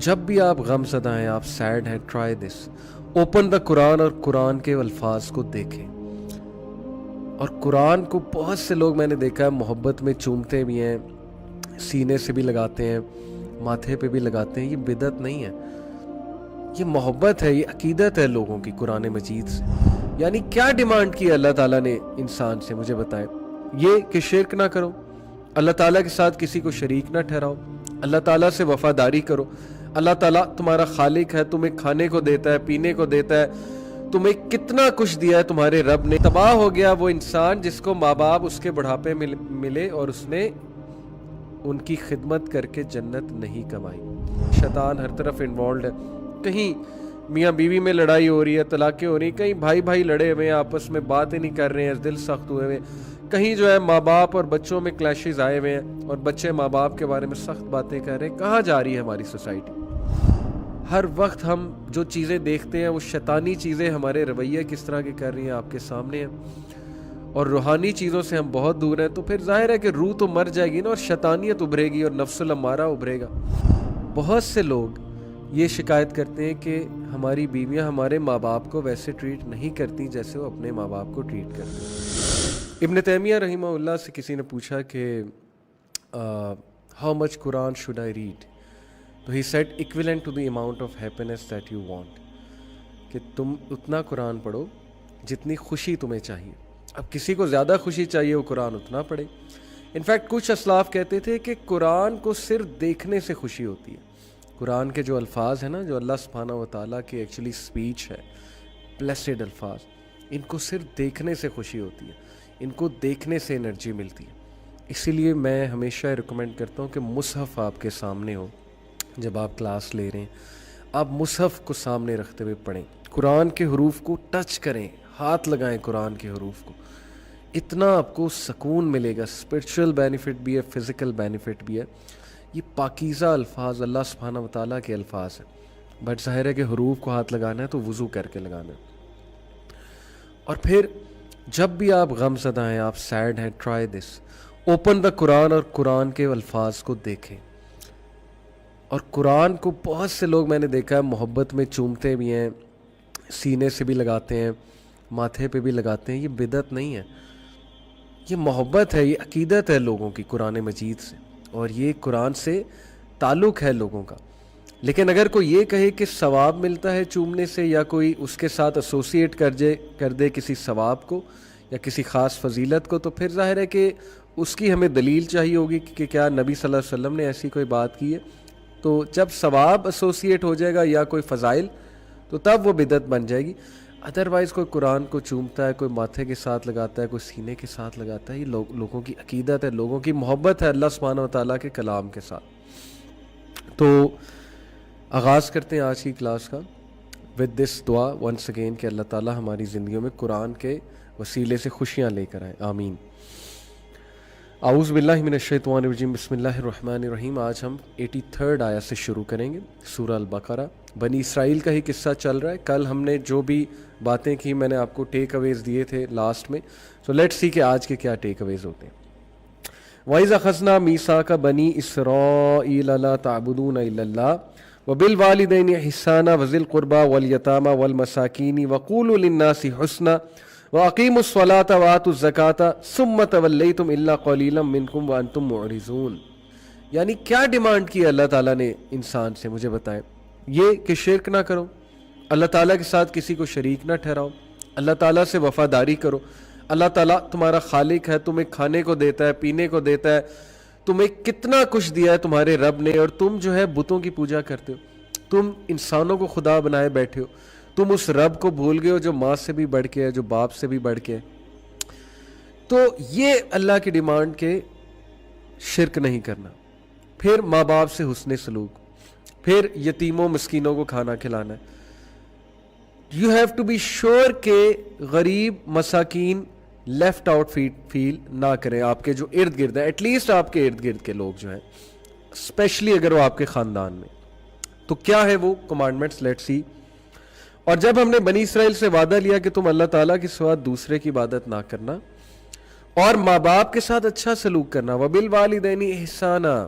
جب بھی آپ غم زدہ ہیں، آپ سیڈ ہیں، ٹرائی دس، اوپن دا قرآن اور قرآن کے الفاظ کو دیکھیں. اور قرآن کو بہت سے لوگ میں نے دیکھا ہے محبت میں چومتے بھی ہیں، سینے سے بھی لگاتے ہیں، ماتھے پہ بھی لگاتے ہیں. یہ بدعت نہیں ہے، یہ محبت ہے، یہ عقیدت ہے لوگوں کی قرآن مجید سے. یعنی کیا ڈیمانڈ کی اللہ تعالیٰ نے انسان سے، مجھے بتائیں. یہ کہ شرک نہ کرو، اللہ تعالیٰ کے ساتھ کسی کو شریک نہ ٹھہراؤ، اللہ تعالیٰ سے وفاداری کرو. اللہ تعالیٰ تمہارا خالق ہے، تمہیں کھانے کو دیتا ہے، پینے کو دیتا ہے، تمہیں کتنا کچھ دیا ہے تمہارے رب نے. تباہ ہو گیا وہ انسان جس کو ماں باپ اس کے بڑھاپے میں ملے اور اس نے ان کی خدمت کر کے جنت نہیں کمائی. شیطان ہر طرف انوالوڈ ہے. کہیں میاں بیوی میں لڑائی ہو رہی ہے، طلاقیں ہو رہی ہیں، کہیں بھائی بھائی لڑے ہوئے ہیں، آپس میں باتیں نہیں کر رہے ہیں، دل سخت ہوئے ہوئے، کہیں جو ہے ماں باپ اور بچوں میں کلیشز آئے ہوئے ہیں اور بچے ماں باپ کے بارے میں سخت باتیں کر رہے ہیں. کہاں جا رہی ہے ہماری سوسائٹی؟ ہر وقت ہم جو چیزیں دیکھتے ہیں وہ شیطانی چیزیں ہمارے رویے کس طرح کے کر رہی ہیں آپ کے سامنے ہیں، اور روحانی چیزوں سے ہم بہت دور ہیں. تو پھر ظاہر ہے کہ روح تو مر جائے گی نا، اور شیطانیت ابھرے گی اور نفس الامارہ ابھرے گا. بہت سے لوگ یہ شکایت کرتے ہیں کہ ہماری بیویاں ہمارے ماں باپ کو ویسے ٹریٹ نہیں کرتی جیسے وہ اپنے ماں باپ کو ٹریٹ کرتے ہیں. ابن تیمیہ رحمہ اللہ سے کسی نے پوچھا کہ how much Quran should I read, تو he said equivalent to the amount of happiness that you want, کہ تم اتنا قرآن پڑھو جتنی خوشی تمہیں چاہیے. اب کسی کو زیادہ خوشی چاہیے وہ قرآن اتنا پڑھے. انفیکٹ کچھ اسلاف کہتے تھے کہ قرآن کو صرف دیکھنے سے خوشی ہوتی ہے. قرآن کے جو الفاظ ہیں نا، جو اللہ سبحانہ و تعالیٰ کی ایکچولی سپیچ ہے، بلیسڈ الفاظ، ان کو صرف دیکھنے سے خوشی ہوتی ہے، ان کو دیکھنے سے انرجی ملتی ہے. اسی لیے میں ہمیشہ ریکمینڈ کرتا ہوں کہ مصحف آپ کے سامنے ہو. جب آپ کلاس لے رہے ہیں، آپ مصحف کو سامنے رکھتے ہوئے پڑھیں، قرآن کے حروف کو ٹچ کریں، ہاتھ لگائیں قرآن کے حروف کو. اتنا آپ کو سکون ملے گا. اسپرچول بینیفٹ بھی ہے، فزیکل بینیفٹ بھی ہے. یہ پاکیزہ الفاظ اللہ سبحانہ و تعالیٰ کے الفاظ ہیں، بٹ ظاہر ہے کہ حروف کو ہاتھ لگانا ہے تو وضو کر کے لگانا ہے. اور پھر جب بھی آپ غم زدہ ہیں، آپ سیڈ ہیں، ٹرائی دس، اوپن دا قرآن اور قرآن کے الفاظ کو دیکھیں. اور قرآن کو بہت سے لوگ میں نے دیکھا ہے محبت میں چومتے بھی ہیں، سینے سے بھی لگاتے ہیں، ماتھے پہ بھی لگاتے ہیں. یہ بدعت نہیں ہے، یہ محبت ہے، یہ عقیدت ہے لوگوں کی قرآن مجید سے، اور یہ قرآن سے تعلق ہے لوگوں کا. لیکن اگر کوئی یہ کہے کہ ثواب ملتا ہے چومنے سے، یا کوئی اس کے ساتھ ایسوسیٹ کر دے کسی ثواب کو یا کسی خاص فضیلت کو، تو پھر ظاہر ہے کہ اس کی ہمیں دلیل چاہیے ہوگی کہ کیا نبی صلی اللہ علیہ وسلم نے ایسی کوئی بات کی ہے. تو جب ثواب ایسوسیٹ ہو جائے گا یا کوئی فضائل، تو تب وہ بدعت بن جائے گی. ادروائز کوئی قرآن کو چومتا ہے، کوئی ماتھے کے ساتھ لگاتا ہے، کوئی سینے کے ساتھ لگاتا ہے، یہ لوگوں کی عقیدت ہے، لوگوں کی محبت ہے اللہ سبحانہ و تعالیٰ کے کلام کے ساتھ. تو آغاز کرتے ہیں آج کی کلاس کا ود دس دعا ونس اگین کہ اللہ تعالیٰ ہماری زندگیوں میں قرآن کے وسیلے سے خوشیاں لے کر آئیں. آمین. اعوذ باللہ من الشیطان الرجیم، بسم اللہ الرحمن الرحیم. آج ہم 83rd آیت سے شروع کریں گے، سورہ البقرہ. بنی اسرائیل کا ہی قصہ چل رہا ہے. کل ہم نے جو بھی باتیں کی میں نے آپ کو ٹیک اویز دیے تھے لاسٹ میں. سو لیٹس سی کہ آج کے کیا ٹیک اویز ہوتے ہیں. وَإِذْ أَخَذْنَا مِيثَاقَ بَنِي إِسْرَائِيلَ لَا تَعْبُدُونَ إِلَّا اللَّهَ وَبِالْوَالِدَيْنِ إِحْسَانًا وَذِي الْقُرْبَى وَالْيَتَامَى وَالْمَسَاكِينِ وَقُولُوا لِلنَّاسِ حُسْنًا وَأَقِيمُوا الصَّلَاةَ وَآتُوا الزَّكَاةَ ثُمَّ تَوَلَّيْتُمْ إِلَّا قَلِيلًا مِّنكُمْ وَأَنتُم مُّعْرِضُونَ. یعنی کیا ڈیمانڈ کی اللہ تعالیٰ نے انسان سے، مجھے بتائیں. یہ کہ شرک نہ کرو، اللہ تعالیٰ کے ساتھ کسی کو شریک نہ ٹھہراؤ، اللہ تعالیٰ سے وفاداری کرو. اللہ تعالیٰ تمہارا خالق ہے، تمہیں کھانے کو دیتا ہے، پینے کو دیتا ہے، تمہیں کتنا کچھ دیا ہے تمہارے رب نے، اور تم جو ہے بتوں کی پوجا کرتے ہو، تم انسانوں کو خدا بنائے بیٹھے ہو، تم اس رب کو بھول گئے ہو جو ماں سے بھی بڑھ کے ہے، جو باپ سے بھی بڑھ کے ہے. تو یہ اللہ کی ڈیمانڈ کے شرک نہیں کرنا. پھر ماں باپ سے حسن سلوک، پھر یتیموں مسکینوں کو کھانا کھلانا ہے. You have to be sure کہ غریب مساکین لیفٹ آؤٹ فیل نہ کریں آپ کے جو ارد گرد ہیں، ایٹ لیسٹ آپ کے ارد گرد کے لوگ جو ہیں، اسپیشلی اگر وہ آپ کے خاندان میں. تو کیا ہے وہ کمانڈمنٹس، لیٹس سی. اور جب ہم نے بنی اسرائیل سے وعدہ لیا کہ تم اللہ تعالیٰ کے سوا دوسرے کی عبادت نہ کرنا اور ماں باپ کے ساتھ اچھا سلوک کرنا، وَبِالْوَالِدَيْنِ إِحْسَانًا.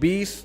20,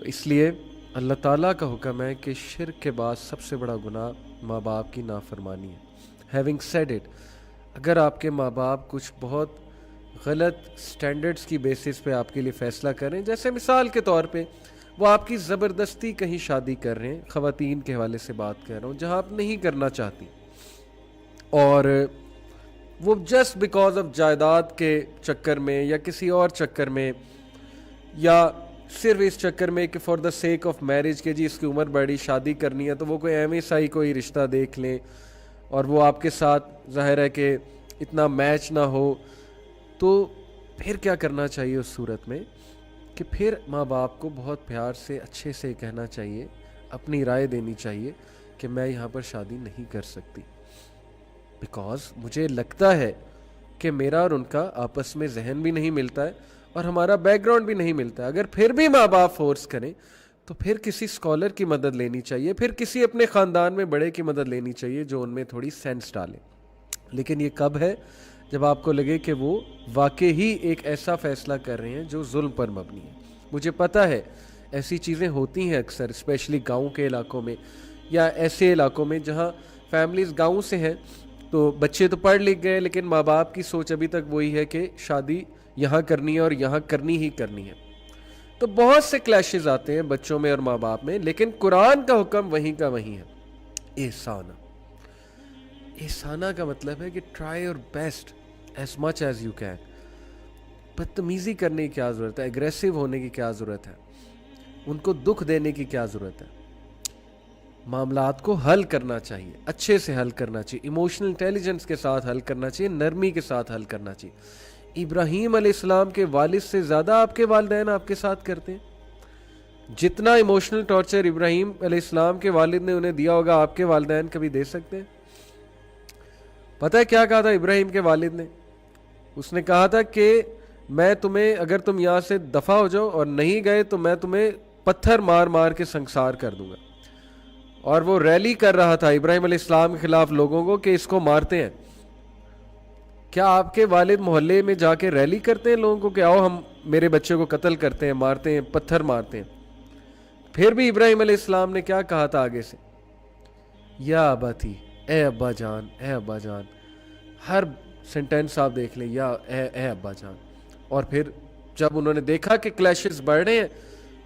تو اس لیے اللہ تعالیٰ کا حکم ہے کہ شرک کے بعد سب سے بڑا گناہ ماں باپ کی نافرمانی ہے. ہیونگ سیڈ اٹ، اگر آپ کے ماں باپ کچھ بہت غلط سٹینڈرڈز کی بیسس پہ آپ کے لیے فیصلہ کریں، جیسے مثال کے طور پہ وہ آپ کی زبردستی کہیں شادی کر رہے ہیں، خواتین کے حوالے سے بات کر رہا ہوں، جہاں آپ نہیں کرنا چاہتی، اور وہ جسٹ بیکاز آف جائیداد کے چکر میں یا کسی اور چکر میں، یا صرف اس چکر میں کہ for the sake of marriage کہ جی اس کی عمر بڑی شادی کرنی ہے، تو وہ کوئی ایم ایس آئی کوئی رشتہ دیکھ لیں اور وہ آپ کے ساتھ ظاہر ہے کہ اتنا میچ نہ ہو، تو پھر کیا کرنا چاہیے اس صورت میں کہ پھر ماں باپ کو بہت پیار سے اچھے سے کہنا چاہیے، اپنی رائے دینی چاہیے کہ میں یہاں پر شادی نہیں کر سکتی، بیکاز مجھے لگتا ہے کہ میرا اور ان کا آپس میں ذہن بھی نہیں ملتا ہے اور ہمارا بیک گراؤنڈ بھی نہیں ملتا ہے. اگر پھر بھی ماں باپ فورس کریں تو پھر کسی اسکالر کی مدد لینی چاہیے، پھر کسی اپنے خاندان میں بڑے کی مدد لینی چاہیے جو ان میں تھوڑی سینس ڈالے. لیکن یہ کب ہے؟ جب آپ کو لگے کہ وہ واقعی ہی ایک ایسا فیصلہ کر رہے ہیں جو ظلم پر مبنی ہے. مجھے پتہ ہے ایسی چیزیں ہوتی ہیں اکثر، اسپیشلی گاؤں کے علاقوں میں یا ایسے علاقوں میں جہاں فیملیز گاؤں سے ہیں، تو بچے تو پڑھ لکھ گئے لیکن ماں باپ کی سوچ ابھی تک وہی ہے کہ شادی یہاں کرنی ہے اور یہاں کرنی ہی کرنی ہے. تو بہت سے کلیشز آتے ہیں بچوں میں اور ماں باپ میں، لیکن قرآن کا حکم وہیں کا وہیں ہے. احسانہ، احسانہ کا مطلب ہے کہ try your best as much as you can. بدتمیزی کرنے کی کیا ضرورت ہے، اگریسو ہونے کی کیا ضرورت ہے، ان کو دکھ دینے کی کیا ضرورت ہے. معاملات کو حل کرنا چاہیے، اچھے سے حل کرنا چاہیے، ایموشنل انٹیلیجنس کے ساتھ حل کرنا چاہیے، نرمی کے ساتھ حل کرنا چاہیے. ابراہیم علیہ السلام کے والد سے زیادہ آپ کے والدین آپ کے ساتھ کرتے ہیں. جتنا ایموشنل ٹارچر ابراہیم علیہ السلام کے والد نے انہیں دیا ہوگا آپ کے والدین کبھی دے سکتے ہیں؟ پتہ ہے کیا کہا تھا ابراہیم کے والد نے؟ اس نے کہا تھا کہ میں تمہیں، اگر تم یہاں سے دفع ہو جاؤ اور نہیں گئے تو میں تمہیں پتھر مار مار کے سنسار کر دوں گا. اور وہ ریلی کر رہا تھا ابراہیم علیہ السلام کے خلاف لوگوں کو کہ اس کو مارتے ہیں. کیا آپ کے والد محلے میں جا کے ریلی کرتے ہیں لوگوں کو کہ آؤ ہم میرے بچے کو قتل کرتے ہیں، مارتے ہیں، پتھر مارتے ہیں؟ پھر بھی ابراہیم علیہ السلام نے کیا کہا تھا آگے سے؟ یا اباتی، اے ابا جان، اے ابا جان. ہر سینٹینس آپ دیکھ لیں، یا اے ابا جان. اور پھر جب انہوں نے دیکھا کہ کلیشز بڑھ رہے ہیں،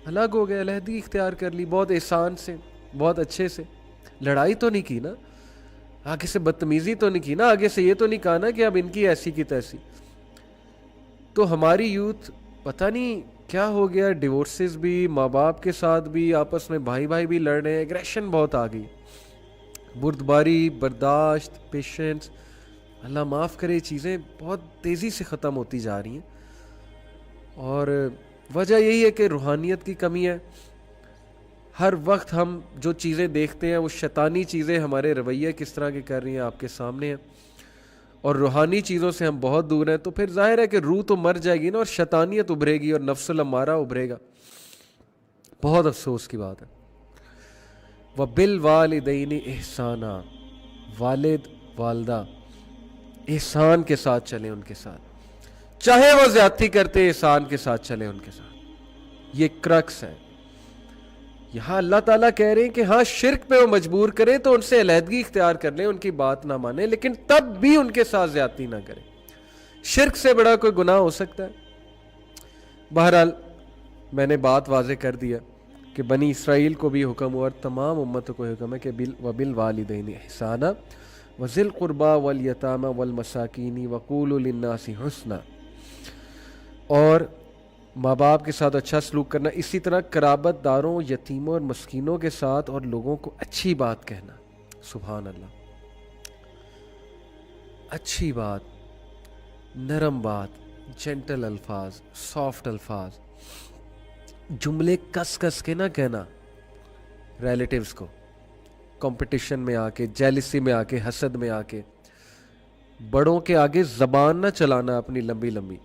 الگ ہو گئے، علیحدگی اختیار کر لی، بہت احسان سے، بہت اچھے سے. لڑائی تو نہیں کی نا، آگے سے بدتمیزی تو نہیں کی نا، آگے سے یہ تو نہیں کہا نا کہ اب ان کی ایسی کی تیسی. تو ہماری یوتھ پتہ نہیں کیا ہو گیا، ڈیورسز بھی، ماں باپ کے ساتھ بھی، آپس میں بھائی بھائی بھی لڑ رہے ہیں، ایگریشن بہت آ گئی. بردباری، برداشت، پیشنس، اللہ معاف کرے، چیزیں بہت تیزی سے ختم ہوتی جا رہی ہیں. اور وجہ یہی ہے کہ روحانیت کی کمی ہے. ہر وقت ہم جو چیزیں دیکھتے ہیں وہ شیطانی چیزیں ہمارے رویے کس طرح کے کر رہی ہیں آپ کے سامنے ہیں، اور روحانی چیزوں سے ہم بہت دور ہیں. تو پھر ظاہر ہے کہ روح تو مر جائے گی نا، اور شیطانیت ابھرے گی اور نفس الامارہ ابھرے گا. بہت افسوس کی بات ہے. وَبِالْوَالِدَيْنِ إِحْسَانًا، والد والدہ احسان کے ساتھ چلیں ان کے ساتھ، چاہے وہ زیادتی کرتے احسان کے ساتھ چلیں ان کے ساتھ. یہ کرکس ہے. یہاں اللہ تعالیٰ کہہ رہے ہیں کہ ہاں شرک پہ وہ مجبور کریں تو ان سے علیحدگی اختیار کر لیں، ان کی بات نہ مانیں، لیکن تب بھی ان کے ساتھ زیادتی نہ کریں. شرک سے بڑا کوئی گناہ ہو سکتا ہے؟ بہرحال میں نے بات واضح کر دیا کہ بنی اسرائیل کو بھی حکم ہوا اور تمام امتوں کو حکم ہے کہ وَبِالْوَالِدَيْنِ إِحْسَانًا وَذِي الْقُرْبَى وَالْيَتَامَى وَالْمَسَاكِينِ وَقُولُوا لِلنَّاسِ حُسْنًا، اور ماں باپ کے ساتھ اچھا سلوک کرنا، اسی طرح قرابت داروں، یتیموں اور مسکینوں کے ساتھ، اور لوگوں کو اچھی بات کہنا. سبحان اللہ، اچھی بات، نرم بات، جینٹل الفاظ، سافٹ الفاظ، جملے کس کس کے نہ کہنا ریلیٹیوز کو، کمپٹیشن میں آ کے، جیلسی میں آ کے، حسد میں آ کے. بڑوں کے آگے زبان نہ چلانا اپنی لمبی لمبی،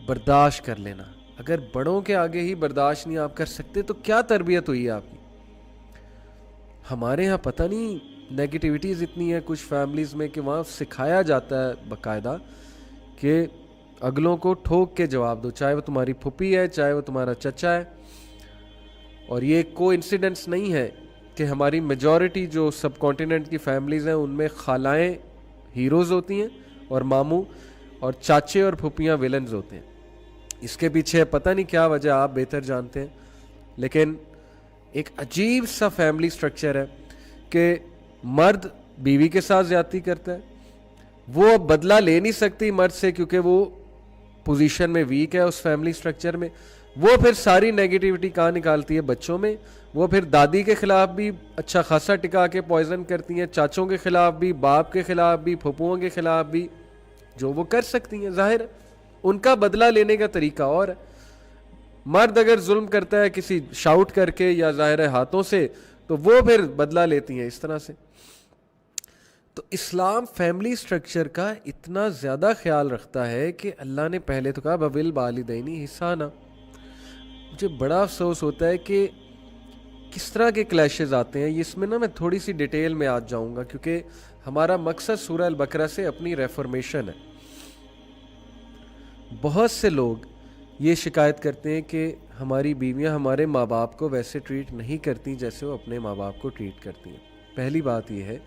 برداشت کر لینا. اگر بڑوں کے آگے ہی برداشت نہیں آپ کر سکتے تو کیا تربیت ہوئی ہے آپ کی؟ ہمارے ہاں پتہ نہیں نیگیٹیوٹیز اتنی ہے کچھ فیملیز میں کہ وہاں سکھایا جاتا ہے باقاعدہ کہ اگلوں کو ٹھوک کے جواب دو، چاہے وہ تمہاری پھوپھی ہے، چاہے وہ تمہارا چچا ہے. اور یہ کو انسیڈنس نہیں ہے کہ ہماری میجورٹی جو سب کانٹیننٹ کی فیملیز ہیں ان میں خالائیں ہیروز ہوتی ہیں اور ماموں اور چاچے اور پھوپھیاں ویلنز ہوتے ہیں. اس کے پیچھے پتہ نہیں کیا وجہ, آپ بہتر جانتے ہیں, لیکن ایک عجیب سا فیملی سٹرکچر ہے کہ مرد بیوی کے ساتھ زیادتی کرتا ہے, وہ بدلہ لے نہیں سکتی مرد سے کیونکہ وہ پوزیشن میں ویک ہے اس فیملی سٹرکچر میں, وہ پھر ساری نیگیٹیوٹی کہاں نکالتی ہے بچوں میں, وہ پھر دادی کے خلاف بھی اچھا خاصا ٹکا کے پوائزن کرتی ہیں, چاچوں کے خلاف بھی, باپ کے خلاف بھی, پھپھوؤں کے خلاف بھی, جو وہ کر سکتی ہیں. ظاہر ہے ان کا بدلہ لینے کا طریقہ اور ہے. مرد اگر ظلم کرتا ہے کسی شاؤٹ کر کے یا ظاہر ہے ہاتھوں سے, تو وہ پھر بدلہ لیتی ہیں اس طرح سے. تو اسلام فیملی سٹرکچر کا اتنا زیادہ خیال رکھتا ہے کہ اللہ نے پہلے تو کہا بَوِل والدینی احسانا. مجھے بڑا افسوس ہوتا ہے کہ کس طرح کے کلیشز آتے ہیں. اس میں میں تھوڑی سی ڈیٹیل میں آ جاؤں گا کیونکہ ہمارا مقصد سورہ البقرہ سے اپنی ریفارمیشن ہے. بہت سے لوگ یہ شکایت کرتے ہیں کہ ہماری بیویاں ہمارے ماں باپ کو ویسے ٹریٹ نہیں کرتی جیسے وہ اپنے ماں باپ کو ٹریٹ کرتی ہیں. پہلی بات یہ ہے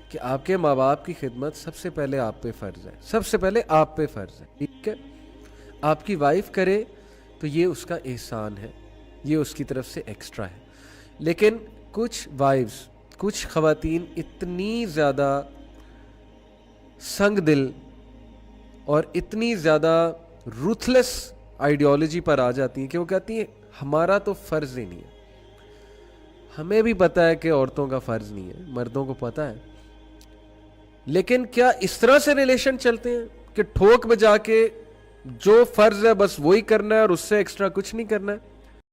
کہ آپ کے ماں باپ کی خدمت سب سے پہلے آپ پہ فرض ہے, سب سے پہلے آپ پہ فرض ہے, ٹھیک ہے. آپ کی وائف کرے تو یہ اس کا احسان ہے, یہ اس کی طرف سے ایکسٹرا ہے. لیکن کچھ وائفز, کچھ خواتین اتنی زیادہ سنگ دل اور اتنی زیادہ روتھلیس آئیڈیالوجی پر آ جاتی ہیں کہ وہ کہتی ہیں ہمارا تو فرض ہی نہیں ہے. ہمیں بھی پتہ ہے کہ عورتوں کا فرض نہیں ہے, مردوں کو پتہ ہے, لیکن کیا اس طرح سے ریلیشن چلتے ہیں کہ ٹھوک بجا کے جو فرض ہے بس وہی کرنا ہے اور اس سے ایکسٹرا کچھ نہیں کرنا ہے؟